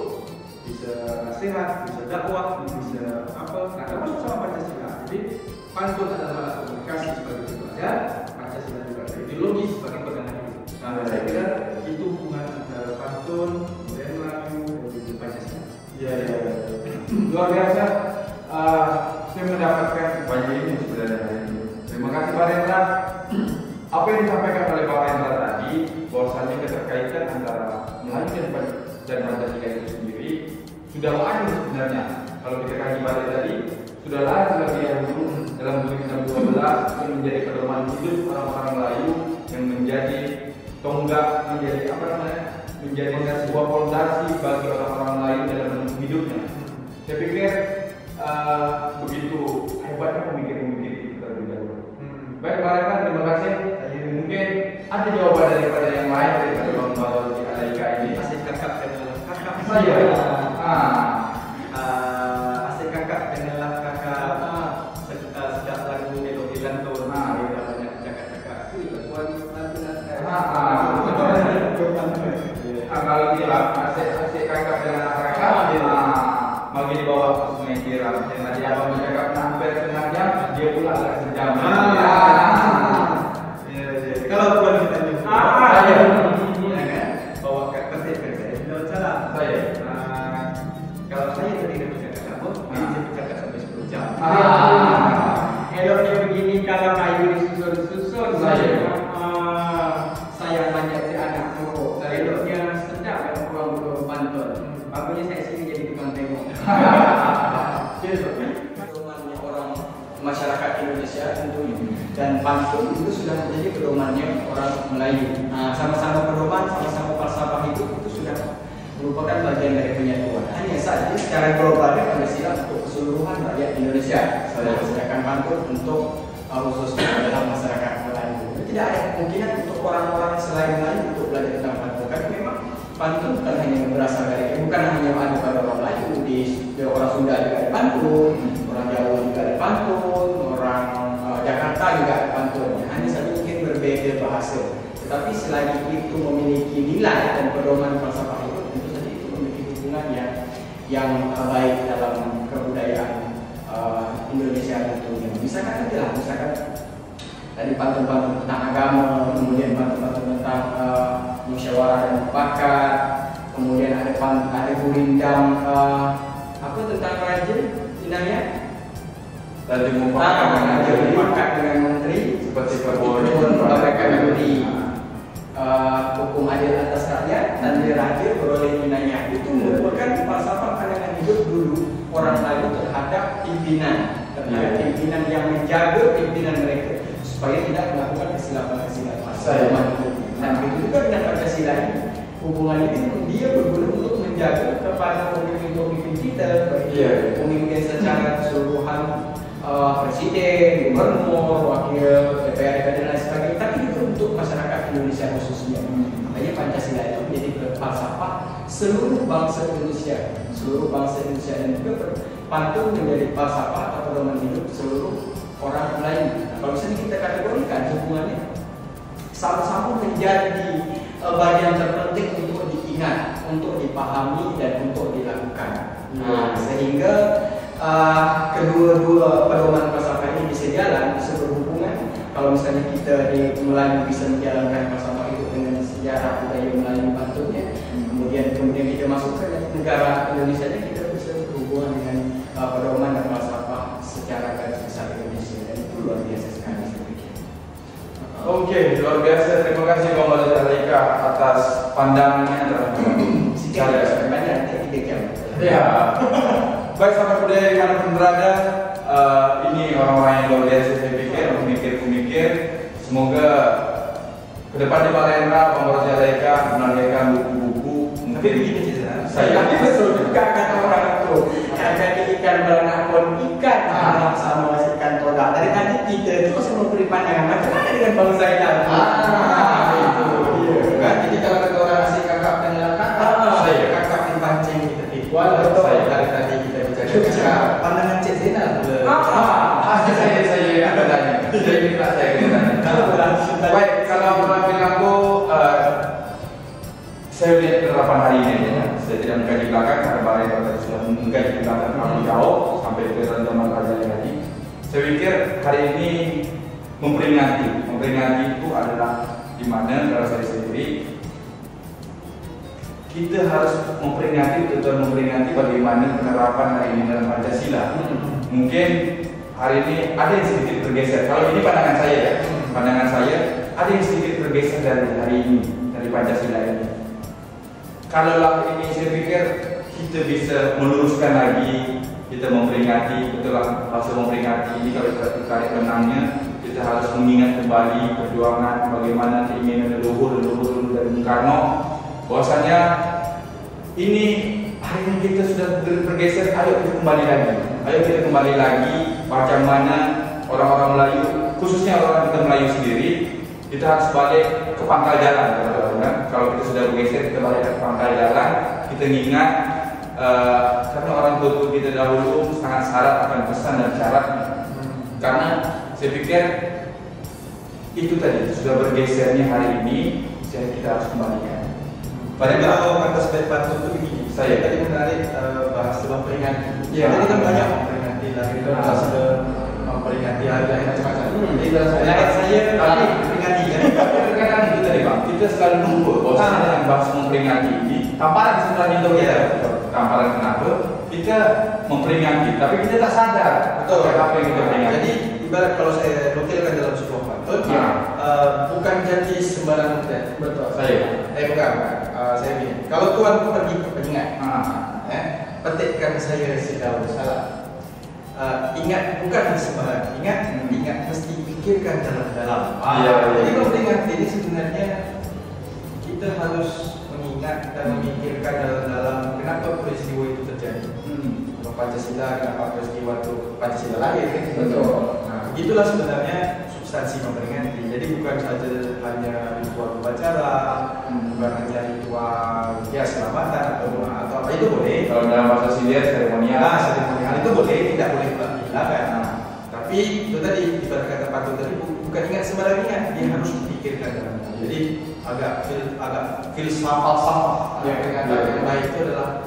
Speaker 2: Bisa nasihat, bisa dakwah, bisa apa? Nah, termasuk sama Pancasila. Jadi pantun adalah alat komunikasi sebagai pelajar, Pancasila juga ada ideologi sebagai pegangan hidup. Nah, saya kira itu hubungan antara pantun, budaya Melayu, dan Pancasila.
Speaker 1: Ya. Luar biasa. Saya mendapatkan banyak ini sebenarnya. Terima kasih Pak Rendra. Apa yang disampaikan oleh Pak Rendra tadi, bahwasanya keterkaitan antara Melayu dan Pancasila itu sendiri sudah ada sebenarnya. Kalau kita kaji balik tadi, sudah ada lebih dahulu dalam Undang-Undang 12 yang menjadi pedoman hidup orang-orang Melayu yang menjadi tonggak, menjadi menjadi sebuah fondasi bagi orang-orang Melayu dalam hidupnya. Saya pikir begitu hebatnya pemikir-pemikir itu terlebih dahulu. Baik Pak Rendra, terima kasih. Mungkin ada jawaban daripada yang lain daripada Bang Balol di Alaika ini.
Speaker 2: Asik kakak kenal kakak
Speaker 1: Saya.
Speaker 2: Asik kakak kenal kakak. Sejak lagu melodi lantur. Dia banyak cakap-cakap. Laguan
Speaker 1: Kalau bilang asik kakak dengan kakak, kami di bawah Sungai Tiram. Dan tadi abang bercakap hampir setengah jam, dia pula agak sejam.
Speaker 2: Kalau tuan kita ni,
Speaker 1: Saya.
Speaker 2: bawa kat petik tidak salah.
Speaker 1: Saya.
Speaker 2: Kalau saya tadi dah bercakap apa, saya bercakap sampai 10 jam.
Speaker 3: Eloknya begini kalau kayu disusun-susun. Saya banyak si anak buruk. Eloknya sedap kalau pulang burung pantun. Bagusnya saya sini jadi tukang tengok. Pedomannya orang masyarakat Indonesia tentunya, dan pantun itu sudah menjadi pedomannya orang Melayu. Sama-sama pedoman, sama-sama falsafah hidup itu sudah merupakan bagian dari penyatuan. Hanya saja secara globalnya Pancasila untuk keseluruhan rakyat Indonesia, sedangkan pantun untuk khususnya adalah masyarakat Melayu. Tidak ada kemungkinan untuk orang-orang selain Melayu untuk belajar tentang pantun, karena memang pantun bukan hanya berasal dari, bukan hanya ada pada orang Melayu, di orang Sunda juga ada pantun, orang Jawa juga ada pantun, orang Jakarta juga ada pantun. Hanya saja mungkin berbeda bahasa, tetapi selagi itu memiliki nilai dan pedoman falsafah itu, tentu saja itu memiliki hubungan yang baik dalam kebudayaan Indonesia tentunya. Misalkan tadi pantun-pantun tentang agama, kemudian pantun-pantun tentang musyawarah dan mufakat, kemudian ada gurindam apa tentang raja Inaya,
Speaker 1: Tadi mufakat
Speaker 3: dengan menteri
Speaker 1: seperti
Speaker 3: memberikan duri, hukum adil atas rakyat dan raja beroleh Inaya. Itu merupakan falsafah pandangan hidup dulu orang Melayu terhadap pimpinan yang menjaga pimpinan mereka supaya tidak melakukan kesilapan-kesilapan. Dan begitu juga dengan Pancasila ini, hubungan ini dia berguna untuk menjaga kepada pemimpin-pemimpin kita, pemimpin secara keseluruhan, presiden, gubernur, wakil DPR dan lain sebagainya, tapi juga untuk masyarakat Indonesia khususnya. Makanya Pancasila itu menjadi falsafah seluruh bangsa Indonesia, dan juga pantun menjadi falsafah atau pedoman hidup seluruh orang Melayu. Kalau misalnya kita kategorikan hubungannya sama-sama menjadi bagian terpenting untuk diingat, untuk dipahami dan untuk dilakukan. Sehingga kedua-dua pedoman falsafah ini bisa jalan, bisa berhubungan. Kalau misalnya kita di Melayu bisa menjalankan falsafah itu dengan sejarah budaya Melayu pantunnya, kemudian kita masuk ke negara Indonesia, kita bisa berhubungan dengan pedoman dan falsafah secara garis besar Indonesia, dan itu luar biasa sekali saya pikir.
Speaker 1: Oke, luar biasa. Terima kasih Bang Walid Alaika atas pandangannya terhadap saya.
Speaker 3: Banyak, 3 jam.
Speaker 1: Ya. Baik sahabat budaya dimanapun berada, ini orang-orang yang luar biasa saya pikir, pemikir-pemikir. Semoga ke depan di Palembang Bang Walid Alaika menargetkan buku-buku.
Speaker 2: Tapi begini
Speaker 3: Saya betul juga kata orang itu. Jadi ikan berenang ikan sama ikan todak. Dari tadi kita itu masih memberi pandangan macam-macam dengan Bang Zainal.
Speaker 2: Itu kan. Jadi kalau kata orang asing kakak dan
Speaker 1: Saya
Speaker 2: kakak dipancing kita tipuan.
Speaker 1: Saya
Speaker 2: dari tadi kita bicara pandangan Cik Zainal.
Speaker 1: Saya akan tanya. Saya minta saya tanya. Baik, kalau mengambil aku, saya lihat penerapan hari ini ya. Saya tidak mengkaji belakang karena Balai Kota sudah mengkaji belakang terlalu jauh sampai ke zaman Raja tadi. Saya pikir hari ini memperingati itu adalah di mana kalau saya sendiri kita harus memperingati bagaimana penerapan hari ini dalam Pancasila. Mungkin hari ini ada yang sedikit bergeser. Kalau ini pandangan saya ya, ada yang sedikit bergeser dari hari ini, dari Pancasila ini. Kalau ini saya pikir kita bisa meluruskan lagi, kita memperingati, betul lah bahasa memperingati ini kalau kita tarik benangnya, kita harus mengingat kembali perjuangan bagaimana keinginan leluhur dari Bung Karno, bahwasanya ini hari ini kita sudah bergeser, ayo kita kembali lagi bagaimana orang-orang Melayu, khususnya orang kita Melayu sendiri, kita harus balik ke pangkal jalan. Kalau kita sudah bergeser, kita balik ke pangkal jalan, kita ingat karena orang tua kita dahulu sangat syarat akan pesan dan syarat. Karena saya pikir itu tadi sudah bergesernya hari ini, kita harus kembalikan.
Speaker 2: Pada kalau kata sebagai pantun itu begini,
Speaker 1: saya
Speaker 2: tadi menarik bahas tentang peringatan. Ya, jadi kan banyak memperingati lahir dan Nasdem, memperingati hari-hari macam-macam. Jadi lahir saya tapi memperingati kan.
Speaker 1: Kadang itu tadi Bang, kita selalu lupa bahwa yang bahas memperingati ini tamparan setelah itu kita. Tamparan kenapa? Kita memperingati, tapi kita tak sadar apa yang kita peringati.
Speaker 2: Jadi ibarat kalau saya nukilkan dalam sebuah pantun, bukan janji sembarang hutan.
Speaker 3: Betul.
Speaker 2: Bukan. Saya begini. Kalau Tuhan pergi ke Penyengat, petikkan saya sedaun salam. Ingat bukan sembarang. Ingat mesti pikirkan dalam-dalam. Jadi memperingati ini sebenarnya kita harus mengingat dan memikirkan dalam-dalam kenapa peristiwa itu terjadi. Pancasila, kenapa peristiwa itu Pancasila lahir kan?
Speaker 3: Betul.
Speaker 2: Nah, begitulah sebenarnya substansi memperingati. Jadi bukan saja hanya ritual upacara, bukan hanya ritual selamatan atau doa atau apa itu boleh.
Speaker 1: Kalau dalam bahasa Silir seremonial,
Speaker 2: seremonial itu boleh, tidak boleh dilakukan. Tapi itu tadi ibarat kata pantun tadi bukan ingat sembarang ingat, dia harus dipikirkan dalam. Jadi agak falsafah. Peringatan yang baik itu adalah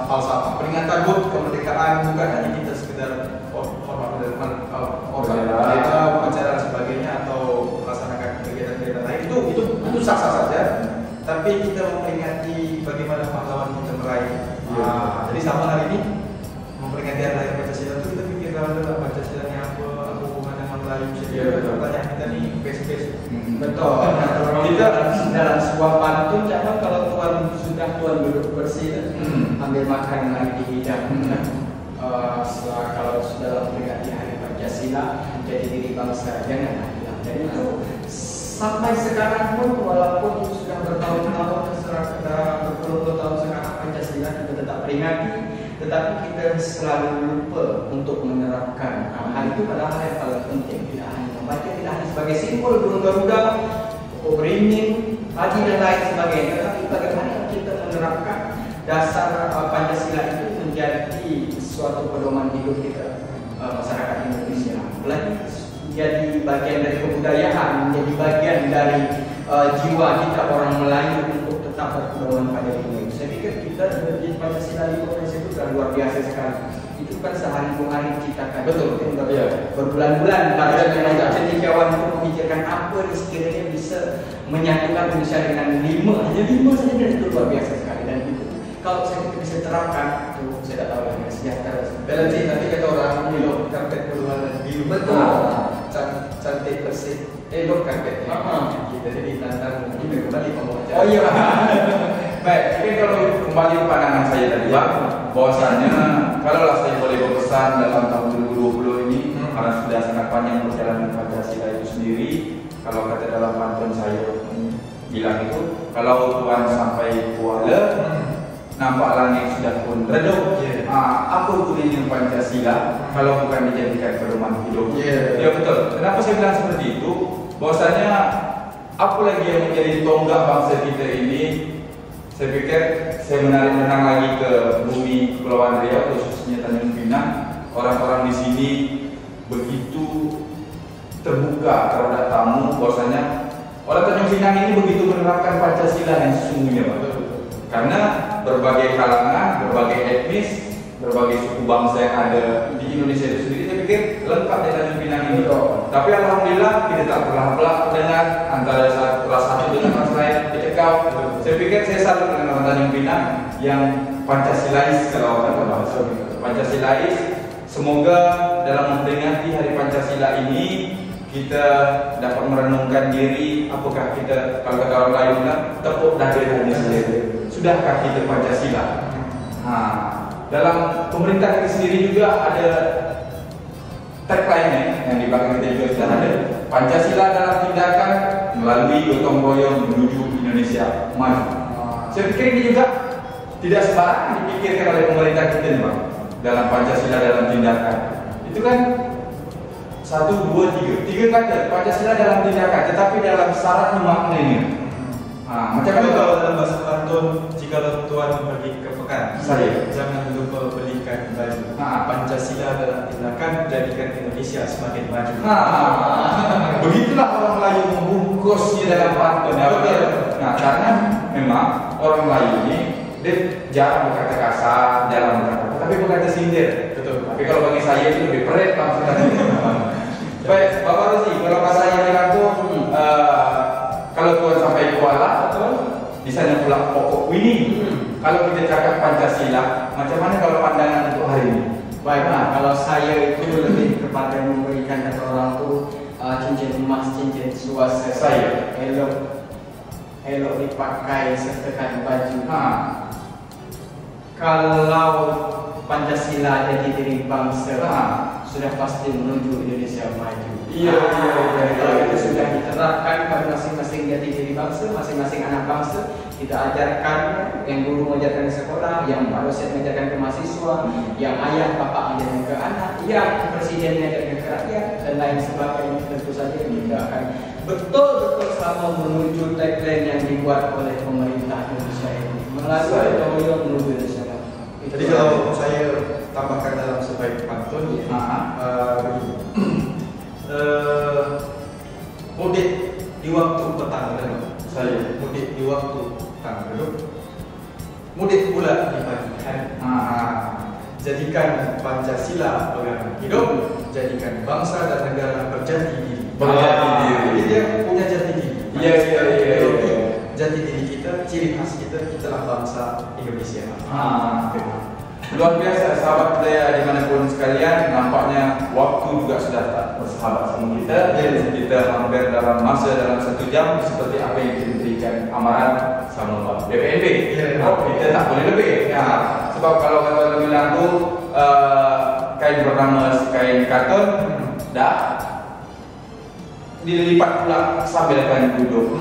Speaker 2: falsafah. Peringatan kemerdekaan bukan hanya kita sekedar upacara dan sebagainya atau melaksanakan kegiatan-kegiatan lain itu sah-sah saja. Tapi kita memperingati bagaimana pahlawan kita meraih. Jadi sama hari ini memperingati hari lahir Pancasila itu kita pikir dalam Pancasila apa hubungan dengan Melayu. Pertanyaan kita nih base.
Speaker 3: Betul. Kita dalam sebuah pantun, jangan kalau Tuhan duduk bersih, ambil makan lagi di hidang. Kalau sudah memperingati hari Pancasila, menjadi diri bangsa, jangan hilang. Jadi itu sampai sekarang pun, walaupun sudah bertahun-tahun, berpuluh-puluh tahun sekarang Pancasila kita tetap peringati, tetapi kita selalu lupa untuk menerapkan hal itu padahal yang paling penting. Tidak hanya membaca, tidak hanya sebagai simbol burung garuda, beringin, haji dan lain sebagainya, tapi bagaimana kita menerapkan dasar Pancasila itu menjadi suatu pedoman hidup kita masyarakat Indonesia. Apalagi jadi bagian dari kebudayaan, menjadi bagian dari jiwa kita orang Melayu untuk tetap berpedoman pada ini. Saya pikir kita di Pancasila itu sudah luar biasa sekali. Itu kan sehari dua hari diciptakan.
Speaker 2: Betul.
Speaker 3: Berbulan-bulan para cendekiawan itu memikirkan apa sekiranya bisa menyatukan Indonesia dengan hanya lima saja, dan itu luar biasa sekali. Dan itu kalau saya bisa terapkan, itu saya tak tahu lagi sejahtera.
Speaker 2: Nanti kata orang bilang karpet berwarna biru.
Speaker 3: Betul.
Speaker 2: Cantik bersih. Elok karpet. Kita jadi tantang kita kembali pembaca.
Speaker 3: Oh iya.
Speaker 1: Baik, jadi kalau kembali ke pandangan saya tadi Pak, bahwasanya kalaulah saya boleh berpesan dalam tahun 2020 ini, karena sudah sangat panjang perjalanan Pancasila itu sendiri, kalau kata dalam pantun saya bilang itu, kalau Tuhan sampai kuala, nampak langit sudah pun redup. Apa gunanya Pancasila kalau bukan dijadikan pedoman hidup? Ya betul. Kenapa saya bilang seperti itu? Bahwasanya apa lagi yang menjadi tonggak bangsa kita ini? Saya pikir saya menarik-menang lagi ke bumi Kepulauan Riau, khususnya Tanjung Pinang. Orang-orang di sini begitu terbuka terhadap tamu, bahwasanya orang Tanjung Pinang ini begitu menerapkan Pancasila yang sesungguhnya, Pak. Karena berbagai kalangan, berbagai etnis, berbagai suku bangsa yang ada di Indonesia itu sendiri, saya pikir lengkap di Tanjung Pinang ini. Tapi alhamdulillah kita tak belah-belah dengan antara ras satu dengan ras lain, dicekau. Saya pikir saya salut dengan orang Tanjung Pinang yang Pancasilais, kalau kata bahasa Pancasilais. Semoga dalam memperingati Hari Pancasila ini kita dapat merenungkan diri, apakah kita, kalau kata orang lain bilang, tepuk dada sendiri. Sudahkah kita Pancasila? Dalam pemerintah kita sendiri juga ada tagline yang di belakang kita juga sudah ada. Pancasila dalam tindakan melalui gotong royong menuju Indonesia maju. Saya pikir ini juga tidak sembarang dipikirkan oleh pemerintah kita nih, Bang. Dalam Pancasila dalam tindakan itu kan 1, 2, 3 kata Pancasila dalam tindakan, tetapi dalam syarat maknanya. Macam mana
Speaker 2: kalau dalam bahasa pantun, jika Tuhan pergi ke pekan, jangan lupa belikan baju. Pancasila dalam tindakan, jadikan Indonesia semakin maju.
Speaker 1: Begitulah orang Melayu membungkusnya dalam pantun. Karena memang orang Melayu ini dia jarang berkata kasar, jarang berkata tapi bukan tersindir.
Speaker 2: Betul.
Speaker 1: Tapi kalau bagi saya itu lebih perit langsung. Baik, Bapak Rosi, kalau kata saya bilang tuh, kalau Tuhan sampai Kuala, di sana pula pokok winning. Kalau kita cakap Pancasila, macam mana kalau pandangan untuk hari ini?
Speaker 3: Baiklah, kalau saya itu lebih kepada memberikan kata orang tu cincin emas, cincin suasa
Speaker 1: Saya.
Speaker 3: elok dipakai sertakan baju. Kalau Pancasila jadi diri bangsa, sudah pasti menuju Indonesia maju.
Speaker 1: Iya.
Speaker 3: Kalau itu sudah diterapkan pada masing-masing jati diri bangsa, masing-masing anak bangsa, kita ajarkan, yang guru mengajarkan di sekolah, yang Pak dosen mengajarkan ke mahasiswa, yang ayah bapak mengajarkan ke anak, yang presiden mengajarkan ke rakyat, dan lain sebagainya. Tentu saja kita akan betul-betul sama menuju tagline yang dibuat oleh pemerintah Indonesia ini, melalui Toyo menuju Indonesia.
Speaker 2: Jadi kalau saya tambahkan dalam sebaik pantun, mudik di waktu petang redup. Saya mudik di waktu petang redup. Mudik pula di pagi hari. Jadikan Pancasila pegangan hidup. Jadikan bangsa dan negara berjati diri.
Speaker 1: Berjati diri.
Speaker 2: Jadi dia punya jati diri.
Speaker 1: Iya.
Speaker 2: Jati diri kita, ciri khas kita, kitalah bangsa Indonesia.
Speaker 1: Luar biasa sahabat budaya dimanapun sekalian, nampaknya waktu juga sudah tak bersahabat sama kita. Kita hampir dalam masa dalam 1 jam seperti apa yang kita berikan amaran sama Pak BPNB. Kita tak boleh lebih. Sebab kalau kata bilang tu kain bernama kain karton dah dilipat pula sambil akan duduk.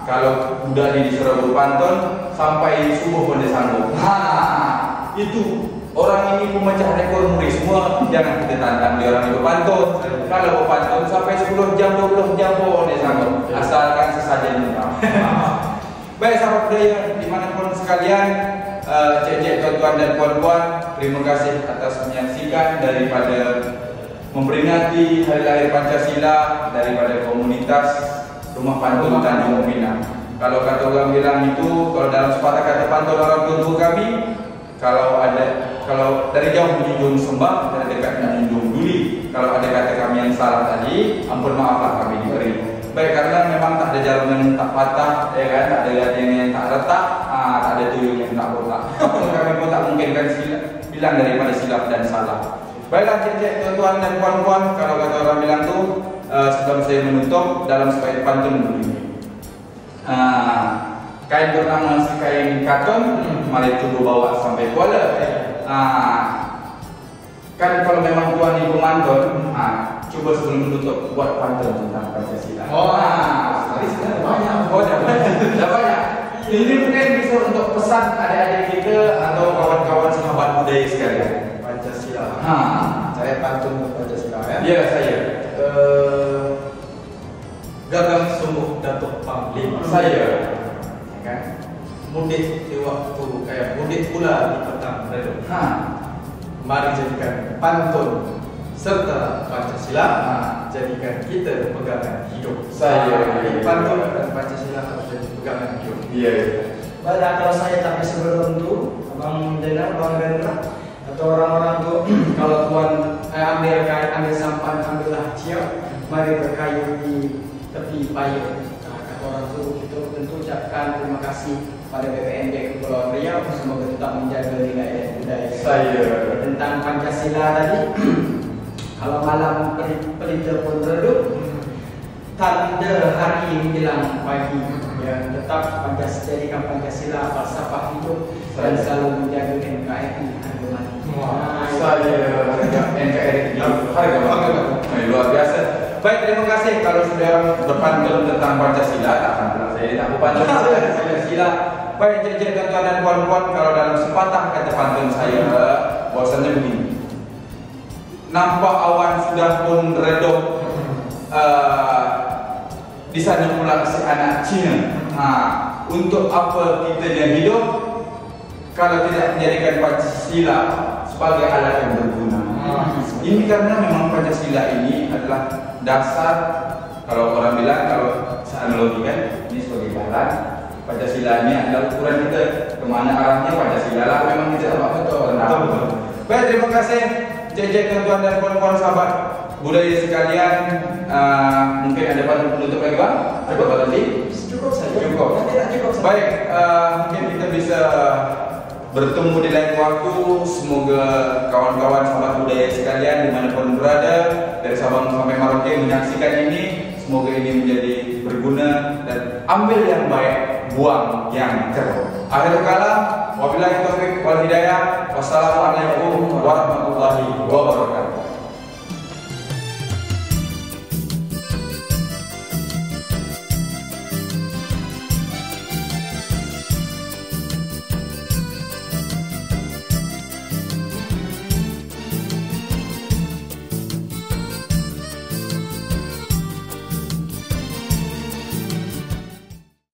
Speaker 1: Kalau udah disuruh berpantun sampai subuh pun dia sanggup. Itu orang ini pemecah rekor muri semua. Jangan kita tantang dia orang itu berpantun. Kalau berpantun sampai 10 jam 20 jam pun dia sanggup. Asalkan sesajen. Baik sahabat budaya dimanapun sekalian, cek-cek tuan-tuan dan puan-puan, terima kasih atas menyaksikan daripada memperingati Hari Lahir Pancasila daripada komunitas Rumah Pantun Tanjung Pinang. Kalau kata orang bilang itu, kalau dalam sepatah kata pantun orang tua kami, kalau dari jauh menjunjung sembah, dari dekat menjunjung duli. Kalau ada kata kami yang salah tadi, ampun maaflah kami diberi. Baik, karena memang tak ada jarum yang tak patah, ya kan, tak ada gading yang tak retak, tak ada tuyul yang tak botak. Kami pun tak mungkinkan bilang daripada silap dan salah. Baiklah cek-cek tuan-tuan dan puan-puan, kalau kata orang bilang tu, sebelum saya menutup dalam sebaik pantun dulu. Kain bernama si kain karton, mari tunggu bawa sampai Kuala. Kan kalau memang tuan ibu mantun, coba sebelum menutup buat pantun tentang Pancasila. Tadi sebenarnya banyak. Dah banyak. Ini mungkin bisa untuk pesan adik-adik kita atau kawan-kawan sahabat budaya sekalian.
Speaker 2: Pancasila. Saya pantun Pancasila ya.
Speaker 1: Ya, saya.
Speaker 2: Gagah sungguh Datuk Panglima.
Speaker 1: Saya.
Speaker 2: Kan? Mudik di waktu mudik pula di petang redup. Mari jadikan pantun serta Pancasila, jadikan kita pegangan hidup. Pantun dan Pancasila harus jadi pegangan hidup.
Speaker 1: Iya.
Speaker 3: Baiklah, kalau saya tapi sebelum itu, Abang Dena, Abang Dena, atau orang-orang tu, kalau tuan ambil sampan, ambillah ciak, mari berkayu di tepi payung. Kata orang tu, kita tentu ucapkan terima kasih pada BPNB Kepulauan Riau, semoga tetap menjaga nilai dan budaya. Tentang Pancasila tadi, kalau malam pelita pun redup, tanda hari menjelang pagi, yang tetap jadikan Pancasila falsafah hidup dan selalu menjaga NKRI harga mati.
Speaker 1: NKRI harga mati. Luar biasa. Baik, terima kasih kalau sudah berpantun tentang Pancasila. Tak akan pernah saya tak berpantun Pancasila. Baik, cek-cek tuan-tuan dan puan-puan, kalau dalam sepatah kata pantun saya, bahwasannya begini. Nampak awan sudah pun redup, di sana pula si anak Cina. Untuk apa kita yang hidup kalau tidak menjadikan Pancasila sebagai alat yang berguna? Ini karena memang Pancasila ini adalah dasar, kalau orang bilang, kalau seanalogikan ini sebagai jalan, Pancasila ini adalah ukuran kita. Kemana arahnya Pancasila lah memang kita tak betul.
Speaker 2: Betul. Baik, terima kasih cek-cek tuan-tuan dan puan-puan sahabat budaya sekalian. Mungkin ada penutup lagi bang? Ada apa tadi?
Speaker 3: Cukup saja.
Speaker 2: Cukup.
Speaker 3: Nanti tak cukup saja.
Speaker 2: Baik, mungkin kita bisa bertemu di lain waktu. Semoga kawan-kawan sahabat budaya sekalian dimanapun berada dari Sabang sampai Merauke menyaksikan ini, semoga ini menjadi berguna dan ambil yang baik, buang yang keruh. Akhirul kalam, wabillahi taufiq wal hidayah. Wassalamualaikum warahmatullahi wabarakatuh.